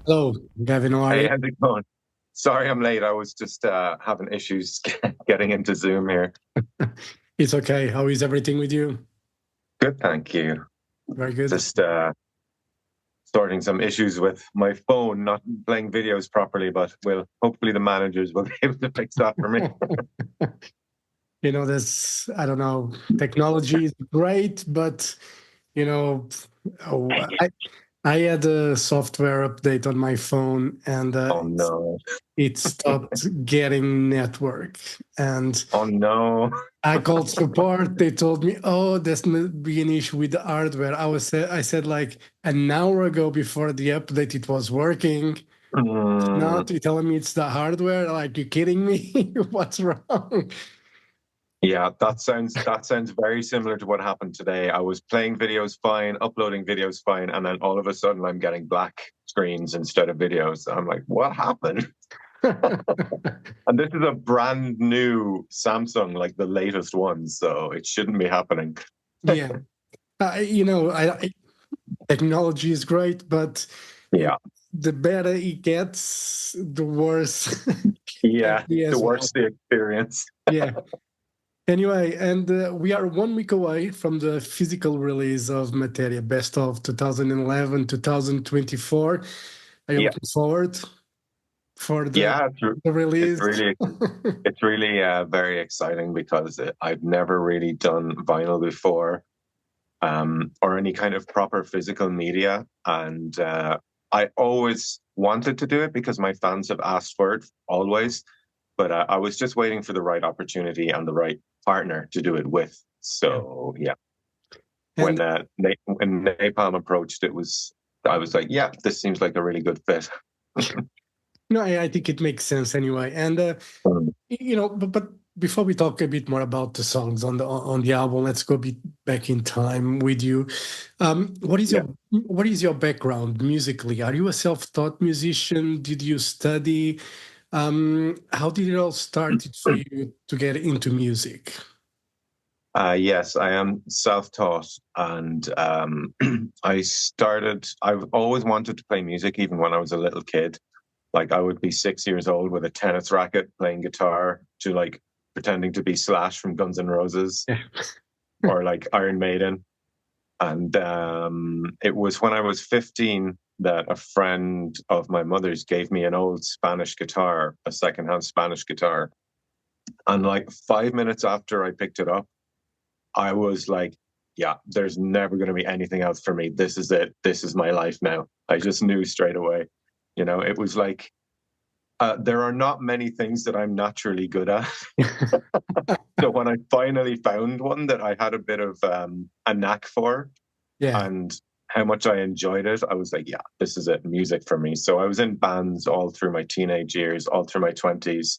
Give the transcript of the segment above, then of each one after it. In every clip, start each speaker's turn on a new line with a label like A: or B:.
A: Hello, Gavin, how are
B: Hey,
A: you?
B: how's it going? Sorry I'm late. I was just having issues getting into Zoom here.
A: It's okay. How is everything with you?
B: Good, thank you.
A: Very good.
B: Just sorting some issues with my phone not playing videos properly, but will hopefully the managers will be able to fix that for me.
A: This, I don't know, technology is great, but, you know, oh, I had a software update on my phone and
B: Oh no.
A: it stopped getting network. And
B: Oh no.
A: I called support. They told me, "Oh, there's may be an issue with the hardware." I said like an hour ago before the update, it was working.
B: Mm,
A: Not you telling me it's the hardware? Like you kidding me? What's wrong?
B: yeah, that sounds very similar to what happened today. I was playing videos fine, uploading videos fine, and then all of a sudden I'm getting black screens instead of videos. I'm like, what happened? And this is a brand new Samsung, like the latest one, so it shouldn't be happening.
A: Yeah, technology is great, but you know,
B: Yeah,
A: the better it gets, the worse it can
B: yeah,
A: be
B: the
A: as
B: worse
A: well.
B: the experience.
A: Yeah. Anyway, and we are 1 week away from the physical release of Materia, best of 2011, 2024. Are you
B: Yeah,
A: looking forward for
B: yeah,
A: the
B: it's
A: release?
B: really, it's really very exciting because I've never really done vinyl before, or any kind of proper physical media, and I always wanted to do it because my fans have asked for it always. But I was just waiting for the right opportunity and the right partner to do it with.
A: Yeah.
B: So yeah,
A: And
B: when Napalm approached, I was like, yeah, this seems like a really good fit.
A: no, I think it makes sense anyway. And
B: Um,
A: but before we talk a bit more about the songs on the album, let's go a bit back in time with you.
B: yeah,
A: What is your background musically? Are you a self-taught musician? Did you study? How did it all start for you to get into music?
B: yes, I am self-taught, and I've always wanted to play music, even when I was a little kid. Like I would be 6 years old with a tennis racket playing guitar to like pretending to be Slash from Guns N' Roses
A: Yeah.
B: or like Iron Maiden. And it was when I was 15 that a friend of my mother's gave me an old Spanish guitar, a secondhand Spanish guitar. And like 5 minutes after I picked it up, I was like, yeah, there's never going to be anything else for me. This is it. This is my life now. I just knew straight away. It was like, there are not many things that I'm naturally good at. So when I finally found one that I had a bit of a knack for,
A: Yeah.
B: and how much I enjoyed it, I was like, yeah, this is it, music for me. So I was in bands all through my teenage years, all through my 20s.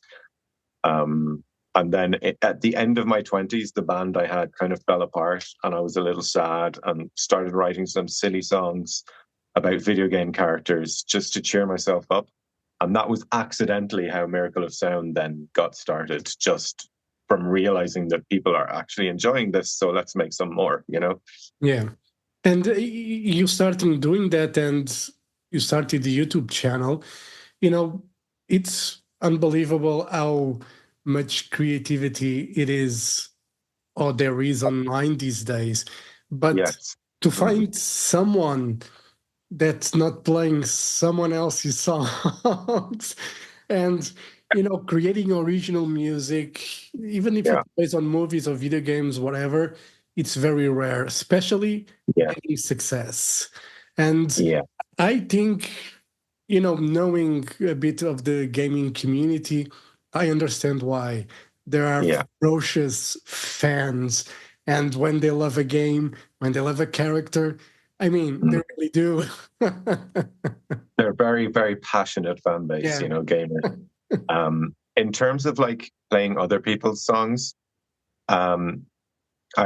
B: Um, and then at the end of my 20s, the band I had kind of fell apart, and I was a little sad and started writing some silly songs about video game characters just to cheer myself up. And that was accidentally how Miracle of Sound then got started, just from realizing that people are actually enjoying this. So let's make some more.
A: Yeah. And you started doing that, and you started the YouTube channel. You know, it's unbelievable how much creativity it is or there is online these days. But
B: Yes.
A: to
B: Mm.
A: find someone that's not playing someone else's songs and creating original music, even if
B: Yeah.
A: it's based on movies or video games, whatever, it's very rare, especially
B: Yeah.
A: any success. And
B: Yeah.
A: I think, knowing a bit of the gaming community, I understand why there are
B: Yeah.
A: ferocious fans. And when they love a game, when they love a character, I mean,
B: Mm.
A: they really do.
B: They're very, very passionate fan base,
A: Yeah.
B: gamers. In terms of like playing other people's songs, um, I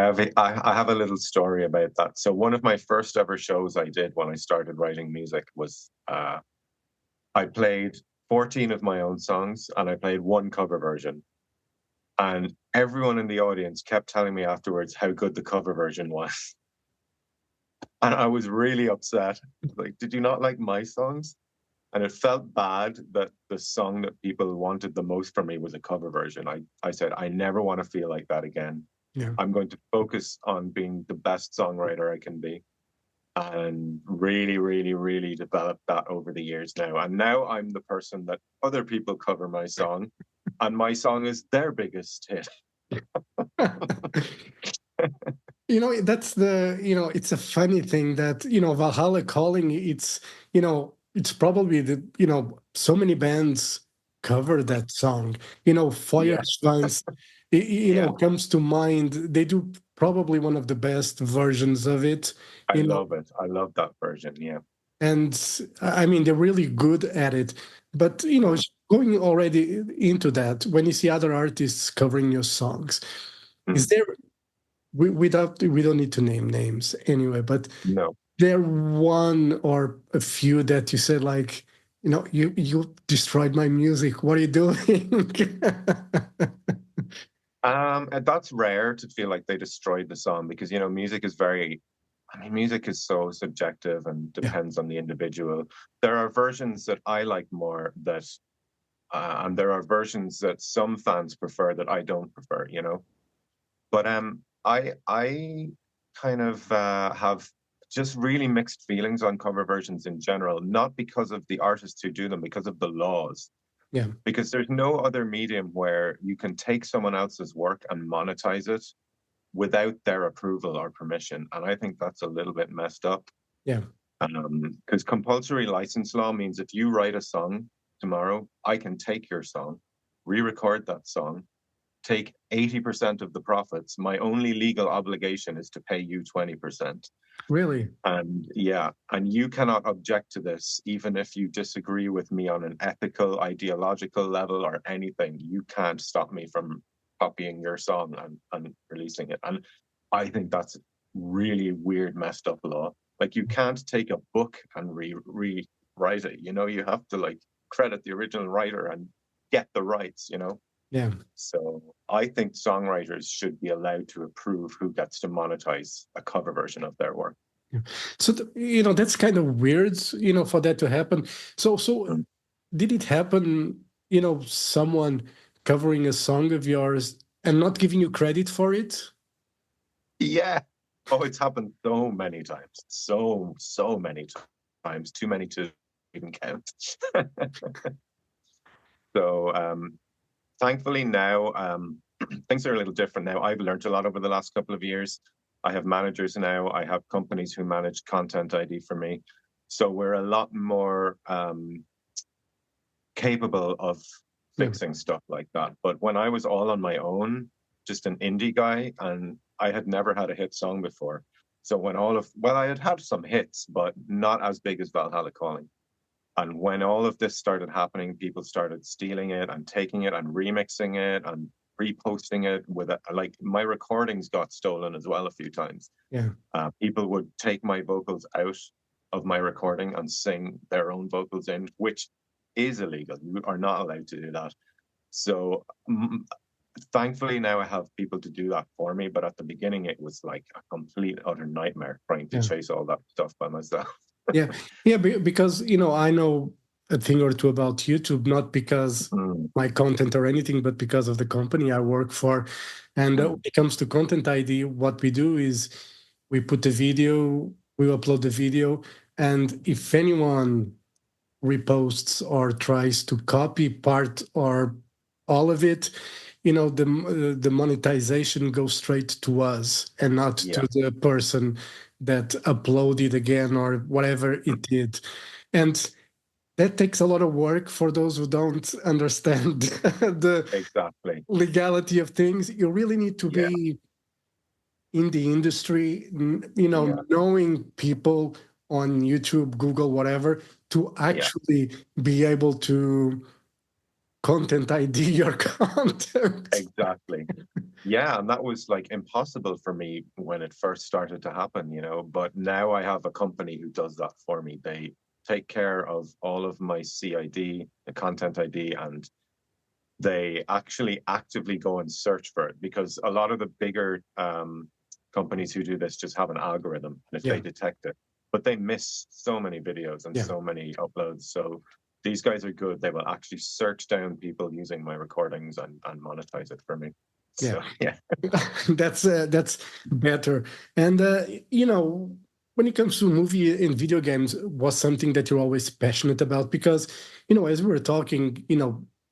B: have a little story about that. So one of my first ever shows I did when I started writing music was I played 14 of my own songs and I played one cover version. And everyone in the audience kept telling me afterwards how good the cover version was. And I was really upset. Like, did you not like my songs? And it felt bad that the song that people wanted the most from me was a cover version. I said, I never want to feel like that again.
A: Yeah.
B: I'm going to focus on being the best songwriter I can be, and really, really, really developed that over the years now. And now I'm the person that other people cover my song, and my song is their biggest hit.
A: That's it's a funny thing that, Valhalla Calling, it's probably so many bands cover that song.
B: Yeah,
A: Feuerschwanz,
B: yeah,
A: comes to mind. They do probably one of the best versions of it,
B: I
A: you know,
B: love it. I love that version. Yeah.
A: and I mean, they're really good at it. But,
B: Mm,
A: going already into that, when you see other artists covering your songs, is
B: mm.
A: there, we don't need to name names anyway, but
B: No.
A: there one or a few that you said like, you destroyed my music. What are you doing?
B: And that's rare to feel like they destroyed the song because, music is very, I mean, music is so subjective and
A: Yeah,
B: depends on the individual. There are versions that I like more and there are versions that some fans prefer that I don't prefer. But I kind of have just really mixed feelings on cover versions in general, not because of the artists who do them, because of the laws.
A: yeah,
B: Because there's no other medium where you can take someone else's work and monetize it without their approval or permission. And I think that's a little bit messed up.
A: yeah.
B: Because compulsory license law means if you write a song tomorrow, I can take your song, re-record that song, take 80% of the profits. My only legal obligation is to pay you 20%.
A: Really?
B: And yeah, and you cannot object to this, even if you disagree with me on an ethical, ideological level or anything. You can't stop me from copying your song and releasing it. And I think that's really weird, messed up law. Like you can't take a book and rewrite it. You have to like credit the original writer and get the rights.
A: Yeah.
B: So I think songwriters should be allowed to approve who gets to monetize a cover version of their work.
A: Yeah. So that's kind of weird, for that to happen. So
B: Mm.
A: did it happen? Someone covering a song of yours and not giving you credit for it?
B: Yeah. Oh, it's happened so many times. So many times. Too many to even count. So thankfully now things are a little different now. I've learned a lot over the last couple of years. I have managers now. I have companies who manage content ID for me. So we're a lot more capable of
A: Yeah.
B: fixing stuff like that. But when I was all on my own, just an indie guy, and I had never had a hit song before. So I had had some hits, but not as big as Valhalla Calling. And when all of this started happening, people started stealing it and taking it and remixing it and reposting it with it. Like my recordings got stolen as well a few times.
A: Yeah.
B: People would take my vocals out of my recording and sing their own vocals in, which is illegal. You are not allowed to do that. So thankfully now I have people to do that for me. But at the beginning, it was like a complete utter nightmare trying to
A: Yeah.
B: chase all that stuff by myself.
A: Yeah, yeah, because I know a thing or two about YouTube, not because
B: Mm,
A: my content or anything, but because of the company I work for. And when
B: mm,
A: it comes to content ID, what we do is we put the video, we upload the video, and if anyone reposts or tries to copy part or all of it, the monetization goes straight to us and not to
B: yeah,
A: the person that uploaded again or whatever it did. And that takes a lot of work for those who don't understand the
B: exactly.
A: legality of things. You really need to
B: Yeah,
A: be in the industry,
B: yeah,
A: knowing people on YouTube, Google, whatever, to
B: yeah.
A: actually be able to content ID your content.
B: Exactly. Yeah, and that was like impossible for me when it first started to happen. But now I have a company who does that for me. They take care of all of my CID, the content ID, and they actually actively go and search for it because a lot of the bigger companies who do this just have an algorithm, and if they
A: Yeah,
B: detect it, but they miss so many videos and
A: yeah,
B: so many uploads. So these guys are good. They will actually search down people using my recordings and monetize it for me.
A: Yeah.
B: So yeah,
A: That's better. And when it comes to movie and video games, was something that you're always passionate about? Because as we were talking,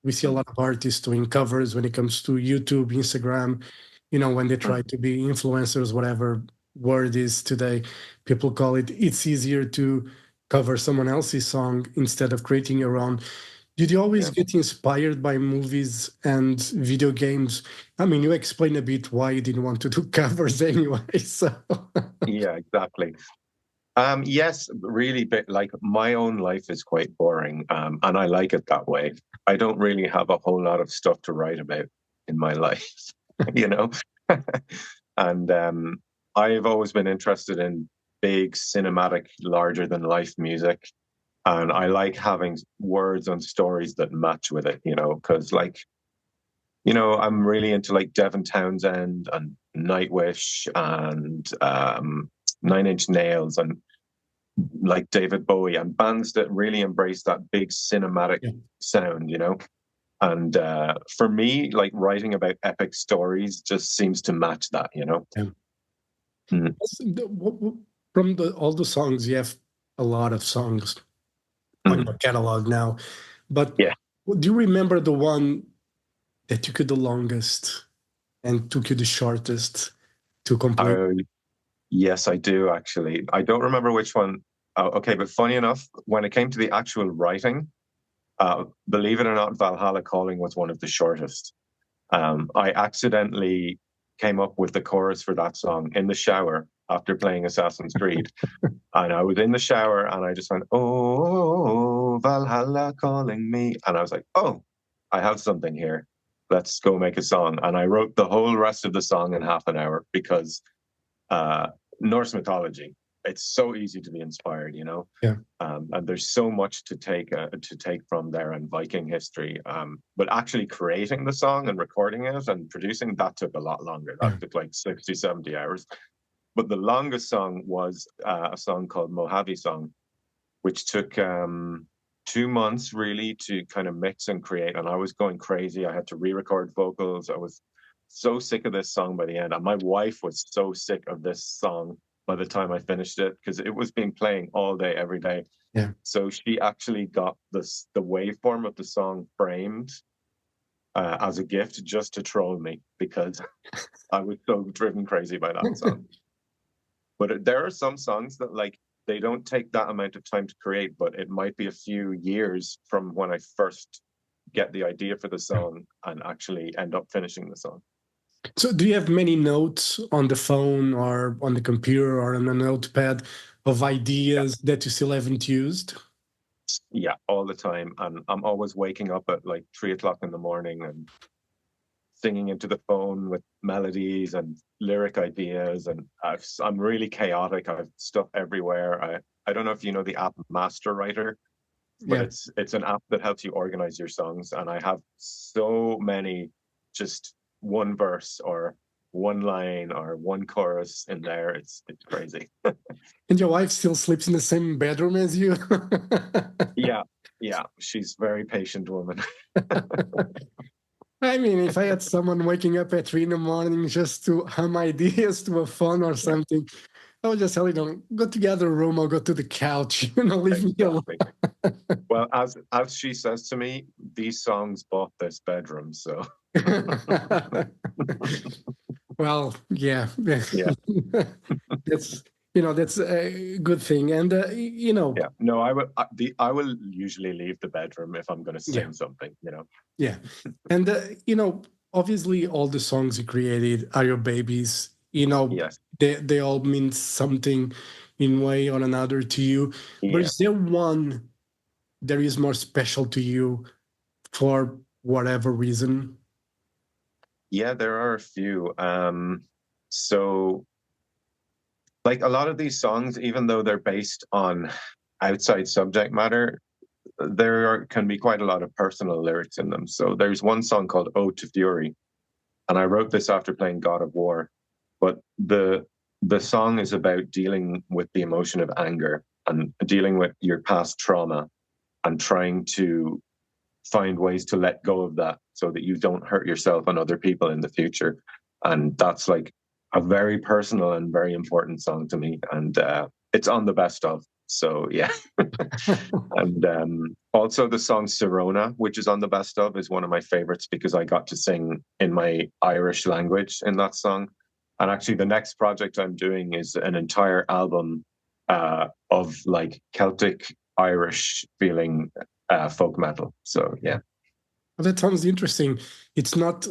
A: we see a lot of artists doing covers when it comes to YouTube, Instagram. When they try to be influencers, whatever word is today, people call it. It's easier to cover someone else's song instead of creating your own. Did you always
B: yeah,
A: get inspired by movies and video games? I mean, you explain a bit why you didn't want to do covers anyway. So,
B: yeah, exactly. Yes, really, but like my own life is quite boring, and I like it that way. I don't really have a whole lot of stuff to write about in my life, you know. And I've always been interested in big cinematic, larger than life music, and I like having words and stories that match with it, because I'm really into like Devin Townsend and Nightwish and Nine Inch Nails and like David Bowie and bands that really embrace that big cinematic
A: yeah,
B: sound. And for me, like writing about epic stories just seems to match that.
A: yeah.
B: Mm,
A: From all the songs, you have a lot of songs on
B: mm.
A: your catalog now. But
B: Yeah.
A: do you remember the one that took you the longest and took you the shortest to complete?
B: Oh, yes, I do actually. I don't remember which one. Oh, okay, but funny enough, when it came to the actual writing, believe it or not, Valhalla Calling was one of the shortest. I accidentally came up with the chorus for that song in the shower after playing Assassin's Creed. And I was in the shower and I just went, "Oh, Valhalla calling me." And I was like, "Oh, I have something here. Let's go make a song." And I wrote the whole rest of the song in half an hour because uh, Norse mythology, it's so easy to be inspired.
A: Yeah,
B: And there's so much to take from there and Viking history. But actually creating the song and recording it and producing that took a lot longer.
A: yeah,
B: That took like 60, 70 hours. But the longest song was a song called Mojave Song, which took 2 months really to kind of mix and create. And I was going crazy. I had to re-record vocals. I was so sick of this song by the end. And my wife was so sick of this song by the time I finished it because it was being playing all day, every day.
A: yeah.
B: So she actually got the waveform of the song framed as a gift just to troll me because I was so driven crazy by that song. But there are some songs that like they don't take that amount of time to create, but it might be a few years from when I first get the idea for the song and actually end up finishing the song.
A: So, do you have many notes on the phone or on the computer or on a notepad of
B: Yeah,
A: ideas that you still haven't used?
B: yeah, all the time. And I'm always waking up at like 3 o'clock in the morning and singing into the phone with melodies and lyric ideas. And I'm really chaotic. I have stuff everywhere. I don't know if you know the app Master Writer, but
A: Yeah.
B: it's an app that helps you organize your songs. And I have so many just one verse or one line or one chorus in there. It's crazy.
A: And your wife still sleeps in the same bedroom as you?
B: Yeah, yeah. She's a very patient woman.
A: I mean, if I had someone waking up at 3 in the morning just to hum ideas to a phone or
B: Yeah,
A: something, I would just tell you, go to the other room or go to the couch, leave me alone.
B: exactly. Well, as she says to me, these songs bought this bedroom. So
A: Well, yeah,
B: yeah,
A: that's a good thing, and
B: yeah. No, I will usually leave the bedroom if I'm going to
A: yeah,
B: sing something.
A: yeah, and obviously all the songs you created are your babies.
B: Yes.
A: They all mean something in way or another to you. But
B: Yeah.
A: is there one that is more special to you for whatever reason?
B: Yeah, there are a few. So like a lot of these songs, even though they're based on outside subject matter, can be quite a lot of personal lyrics in them. So there's one song called "Ode to Fury," and I wrote this after playing God of War. But the song is about dealing with the emotion of anger and dealing with your past trauma and trying to find ways to let go of that so that you don't hurt yourself and other people in the future. And that's like a very personal and very important song to me. And it's on the best of. So yeah. And also the song Sirona, which is on the best of, is one of my favorites because I got to sing in my Irish language in that song. And actually, the next project I'm doing is an entire album of like Celtic Irish feeling folk metal. So yeah.
A: Well, that sounds interesting. It's not.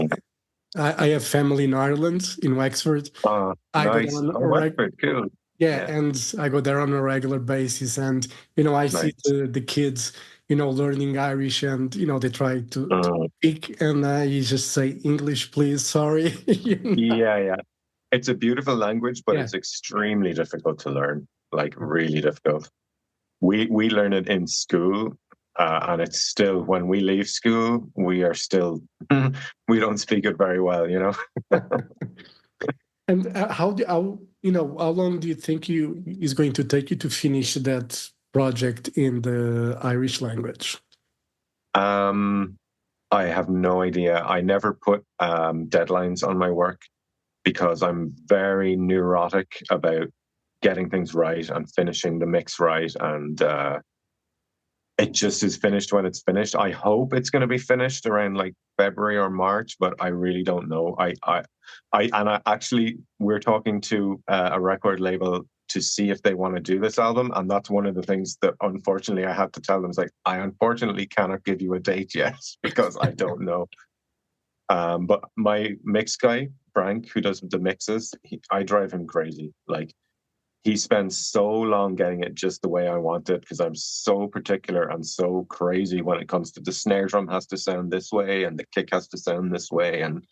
A: I have family in Ireland, in Wexford. I go
B: Nice.
A: down
B: Oh, Westford, cool.
A: yeah,
B: Yeah,
A: and I go there on a regular basis, and I see
B: nice.
A: the kids, learning Irish, and they try to
B: Mm,
A: speak, and you just say English, please, sorry.
B: yeah, yeah. It's a beautiful language, but
A: Yeah.
B: it's extremely difficult to learn. Like really difficult. We learn it in school, and it's still when we leave school, we are still we don't speak it very well, you know.
A: And how long do you think you is going to take you to finish that project in the Irish language?
B: Um, I have no idea. I never put deadlines on my work because I'm very neurotic about getting things right and finishing the mix right, and it just is finished when it's finished. I hope it's going to be finished around like February or March, but I really don't know. I actually, we're talking to a record label to see if they want to do this album, and that's one of the things that unfortunately I had to tell them is like, I unfortunately cannot give you a date yet because I don't know. But my mix guy Frank, who does the mixes, I drive him crazy. Like he spends so long getting it just the way I want it because I'm so particular and so crazy when it comes to the snare drum has to sound this way and the kick has to sound this way and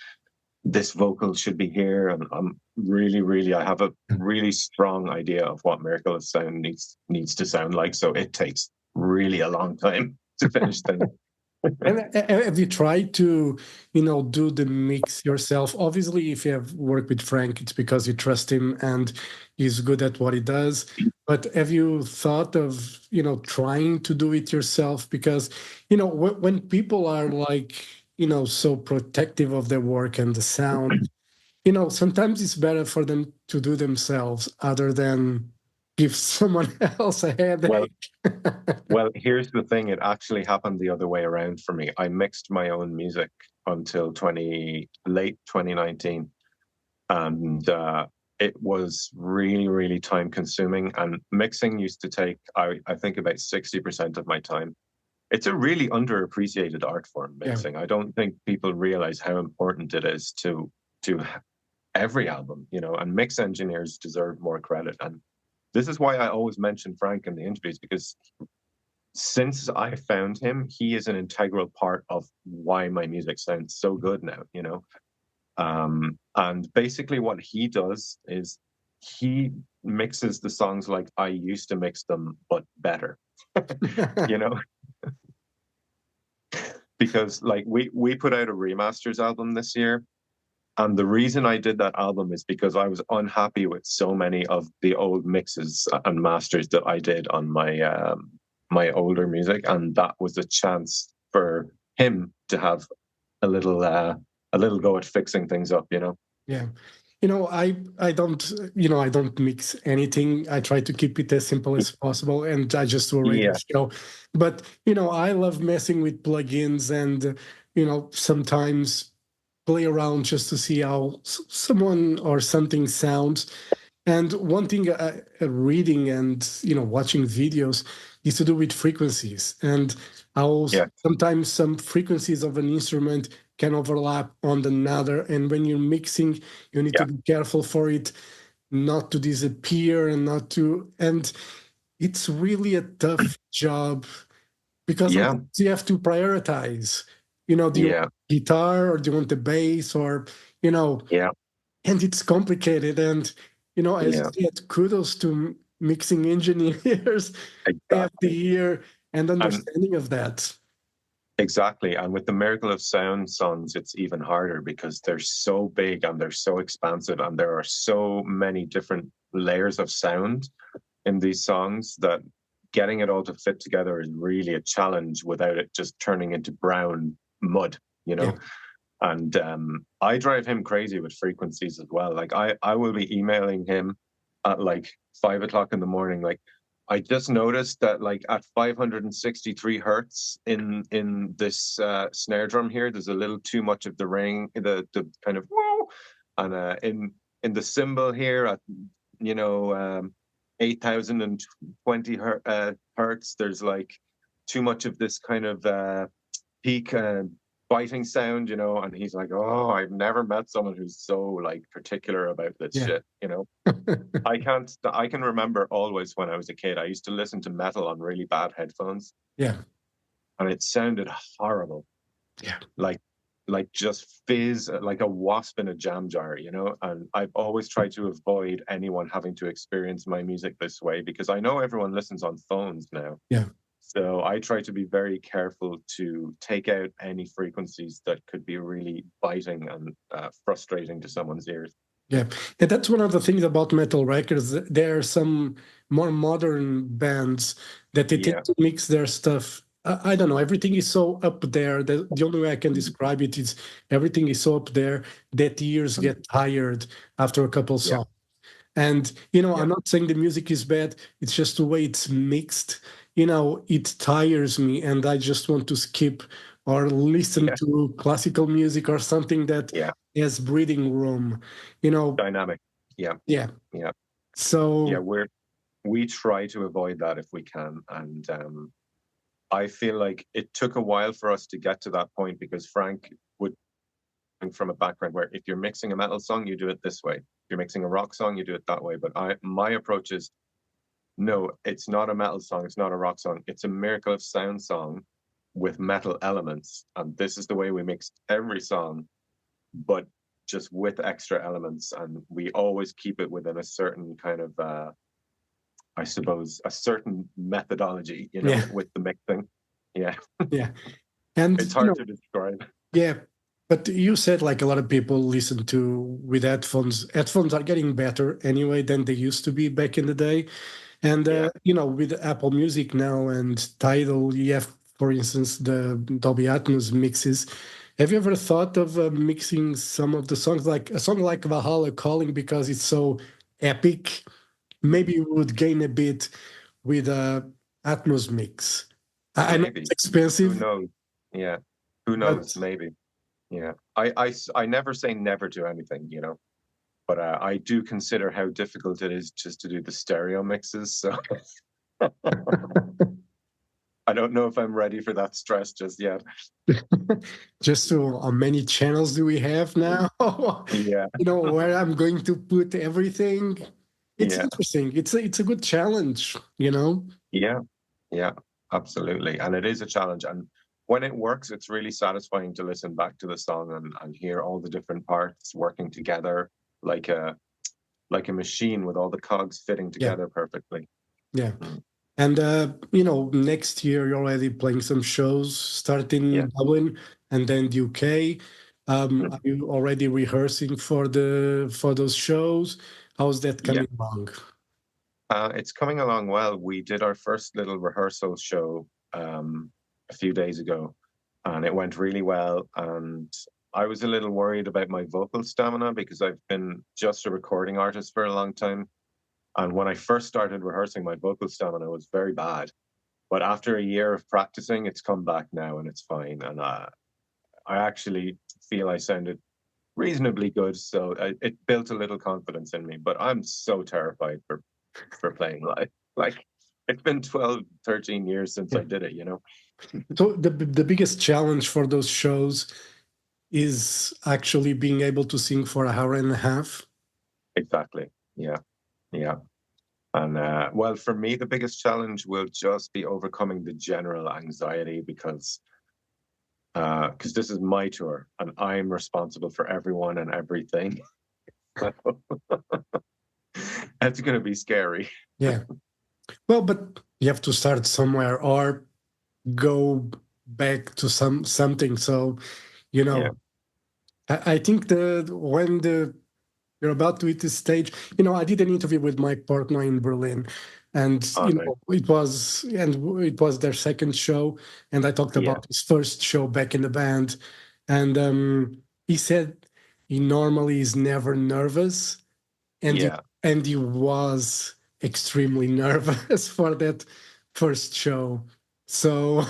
B: this vocal should be here. And I'm really, really, I have a really strong idea of what Miracle of Sound needs to sound like. So it takes really a long time to finish things.
A: And have you tried to, do the mix yourself? Obviously, if you have worked with Frank, it's because you trust him and he's good at what he does. But have you thought of, trying to do it yourself? Because, when people are like, so protective of their work and the sound, sometimes it's better for them to do themselves other than give someone else a
B: Well,
A: headache.
B: well, here's the thing. It actually happened the other way around for me. I mixed my own music until late 2019, and it was really, really time consuming. And mixing used to take, I think, about 60% of my time. It's a really underappreciated art form,
A: Yeah.
B: mixing. I don't think people realize how important it is to every album, and mix engineers deserve more credit. And this is why I always mention Frank in the interviews because since I found him, he is an integral part of why my music sounds so good now. And basically, what he does is he mixes the songs like I used to mix them, but better, you know, because like we put out a remasters album this year. And the reason I did that album is because I was unhappy with so many of the old mixes and masters that I did on my older music, and that was a chance for him to have a little go at fixing things up.
A: Yeah. I don't mix anything. I try to keep it as simple as possible and I just do a radio
B: Yeah,
A: show. But, I love messing with plugins and, sometimes play around just to see how someone or something sounds. And one thing, reading and watching videos is to do with frequencies and how
B: yeah,
A: sometimes some frequencies of an instrument can overlap on another. And when you're mixing, you need to
B: yeah,
A: be careful for it not to disappear and not to. And it's really a tough job because
B: yeah,
A: sometimes you have to prioritize. Do you want
B: yeah,
A: guitar or do you want the bass or you know
B: yeah,
A: and it's complicated. And as
B: yeah,
A: you said, kudos to mixing engineers. They have the
B: exactly.
A: ear and
B: And
A: understanding of that.
B: exactly. And with the Miracle of Sound songs, it's even harder because they're so big and they're so expansive and there are so many different layers of sound in these songs that getting it all to fit together is really a challenge without it just turning into brown mud, you
A: Yeah.
B: know. And I drive him crazy with frequencies as well. Like I will be emailing him at like 5 o'clock in the morning. Like I just noticed that like at 563 hertz in this snare drum here, there's a little too much of the ring, the kind of whoa, and in the cymbal here at you know 8,020 hertz, there's like too much of this kind of peak biting sound, you know, and he's like, "Oh, I've never met someone who's so like particular about this
A: Yeah.
B: shit," you know. I can remember always when I was a kid, I used to listen to metal on really bad headphones
A: Yeah.
B: and it sounded horrible.
A: Yeah.
B: Like just fizz like a wasp in a jam jar, you know. And I've always tried to avoid anyone having to experience my music this way because I know everyone listens on phones now.
A: Yeah.
B: So I try to be very careful to take out any frequencies that could be really biting and frustrating to someone's ears.
A: Yeah, and that's one of the things about metal records. There are some more modern bands that they tend
B: Yeah.
A: to mix their stuff. I don't know. Everything is so up there. The only way I can
B: Mm.
A: describe it is everything is so up there that ears
B: Mm.
A: get tired after a couple
B: Yeah.
A: songs. And
B: Yeah.
A: I'm not saying the music is bad. It's just the way it's mixed. It tires me, and I just want to skip or listen
B: Yeah.
A: to classical music or something that
B: Yeah.
A: has breathing room. You know,
B: Dynamic. Yeah.
A: yeah.
B: Yeah. Yeah.
A: So
B: We try to avoid that if we can. And I feel like it took a while for us to get to that point because Frank would come from a background where if you're mixing a metal song, you do it this way. If you're mixing a rock song, you do it that way. But my approach is no, it's not a metal song, it's not a rock song. It's a Miracle of Sound song with metal elements. And this is the way we mix every song, but just with extra elements. And we always keep it within a certain kind of I suppose, a certain methodology, you know,
A: yeah,
B: with the mixing. Yeah.
A: yeah, and
B: It's hard to describe.
A: yeah. But you said like a lot of people listen to with headphones. Headphones are getting better anyway than they used to be back in the day. And
B: Yeah.
A: with Apple Music now and Tidal, you have, for instance, the Dolby Atmos mixes. Have you ever thought of mixing some of the songs, like a song like Valhalla Calling, because it's so epic? Maybe you would gain a bit with a Atmos mix. I know it's
B: Maybe. Who
A: expensive,
B: knows? Yeah. Who knows?
A: but
B: Maybe. Yeah. I never say never to anything, you know, but I do consider how difficult it is just to do the stereo mixes. So I don't know if I'm ready for that stress just yet.
A: just so how many channels do we have now?
B: Yeah.
A: Where I'm going to put everything. It's
B: Yeah.
A: interesting. It's a good challenge,
B: Yeah. Yeah. Absolutely. And it is a challenge. And when it works, it's really satisfying to listen back to the song and hear all the different parts working together like a machine with all the cogs fitting
A: Yeah,
B: together perfectly.
A: yeah.
B: Mm.
A: And next year you're already playing some shows, start
B: Yeah.
A: in Dublin and then the UK. Are
B: Mm.
A: you already rehearsing for those shows? How's that
B: Yeah.
A: coming along?
B: It's coming along well. We did our first little rehearsal show a few days ago, and it went really well. And I was a little worried about my vocal stamina because I've been just a recording artist for a long time. And when I first started rehearsing, my vocal stamina was very bad. But after a year of practicing, it's come back now and it's fine. And I actually feel I sounded reasonably good. So it built a little confidence in me. But I'm so terrified for playing live. Like it's been 12, 13 years since
A: Yeah.
B: I did it, you know?
A: So the biggest challenge for those shows is actually being able to sing for an hour and a half.
B: Exactly. Yeah. Yeah. And well, for me, the biggest challenge will just be overcoming the general anxiety because this is my tour and I'm responsible for everyone and everything. It's going to be scary.
A: Yeah. Well, but you have to start somewhere or go back to something. So, you
B: Yeah.
A: know, I think that when you're about to hit the stage. I did an interview with my partner in Berlin, and
B: Oh, nice.
A: it was their second show, and I talked
B: Yeah,
A: about his first show back in the band, and he said he normally is never nervous, and he
B: yeah,
A: and he was extremely nervous for that first show. So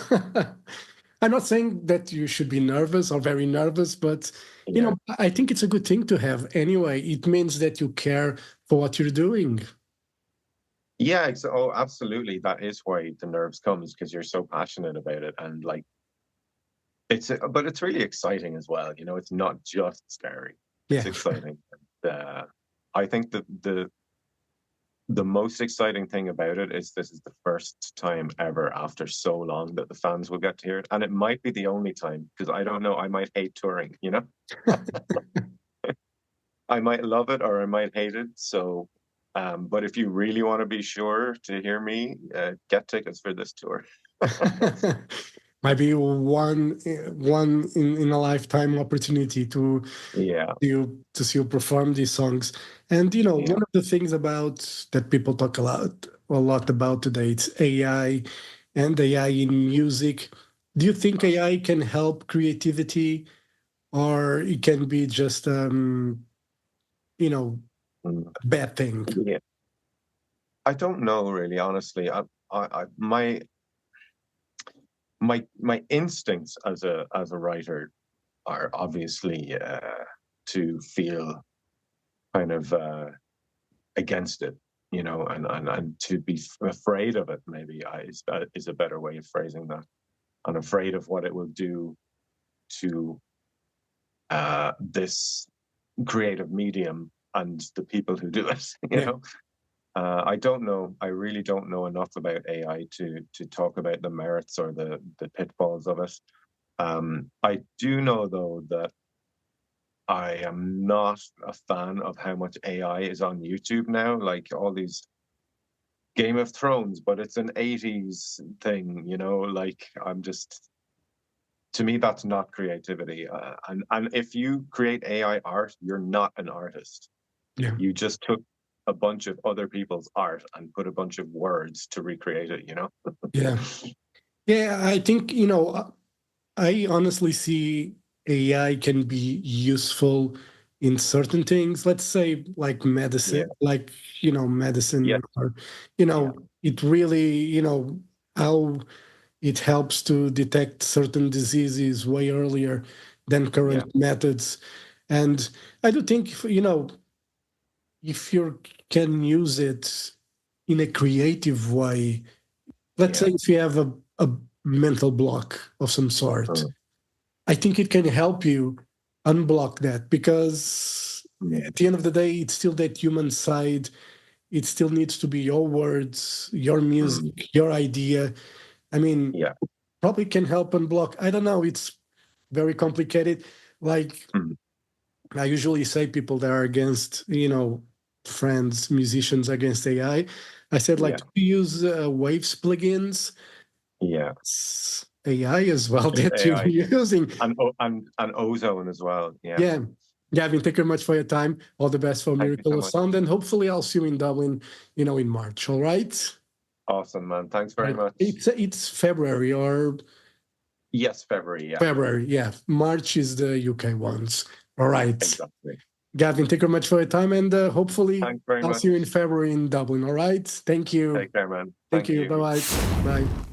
A: I'm not saying that you should be nervous or very nervous, but
B: yeah.
A: I think it's a good thing to have anyway. It means that you care for what you're doing.
B: Yeah, oh, absolutely. That is why the nerves comes because you're so passionate about it, and like but it's really exciting as well. It's not just scary; it's
A: Yeah.
B: exciting. I think the most exciting thing about it is this is the first time ever after so long that the fans will get to hear it, and it might be the only time because I don't know. I might hate touring. I might love it or I might hate it. So, but if you really want to be sure to hear me, get tickets for this tour.
A: Might be one in a lifetime opportunity to
B: Yeah,
A: see you perform these songs. And
B: yeah,
A: one of the things about that people talk a lot about today, it's AI and AI in music. Do you think AI can help creativity, or it can be just you know
B: mm,
A: a bad thing?
B: yeah. I don't know really, honestly. My instincts as a writer are obviously to feel kind of against it, and to be afraid of it. Maybe is a better way of phrasing that. I'm afraid of what it will do to this creative medium and the people who do it.
A: Yeah,
B: I don't know. I really don't know enough about AI to talk about the merits or the pitfalls of it. I do know though that I am not a fan of how much AI is on YouTube now. Like all these Game of Thrones, but it's an 80s thing, like I'm just to me that's not creativity. And if you create AI art, you're not an artist.
A: yeah,
B: You just took a bunch of other people's art and put a bunch of words to recreate it.
A: yeah, yeah. I think I honestly see AI can be useful in certain things. Let's say like
B: Yeah,
A: medicine, medicine,
B: yeah,
A: or
B: yeah,
A: it really, how it helps to detect certain diseases way earlier than
B: yeah,
A: current methods. And I do think, if you can use it in a creative way, let's say
B: yeah.
A: if you have a mental block of some sort,
B: Mm,
A: I think it can help you unblock that, because
B: mm,
A: at the end of the day, it's still that human side. It still needs to be your words, your
B: mm,
A: music, your idea. I mean,
B: yeah,
A: probably can help unblock. I don't know. It's very complicated. Like
B: mm,
A: I usually say, people that are against, friends, musicians against AI. I said, like,
B: yeah,
A: do you use Waves plugins?
B: yeah.
A: It's AI as well
B: It's
A: that you're
B: AI
A: using.
B: and ozone as well. Yeah.
A: Yeah. Gavin, thank you very much for your time. All the best for
B: Thank you
A: Miracle
B: so
A: of
B: much.
A: Sound. And hopefully I'll see you in Dublin, in March. All right.
B: Awesome, man. Thanks very
A: Right.
B: much.
A: It's February or
B: Yes, February. Yeah,
A: February. Yeah. March is the UK ones. All right.
B: exactly.
A: Gavin, thank you very much for your time. And hopefully
B: Thanks very
A: I'll
B: much.
A: see you in February in Dublin. All right. Thank you.
B: Take care, man.
A: Thank
B: Thank
A: you.
B: you.
A: Bye-bye. Bye.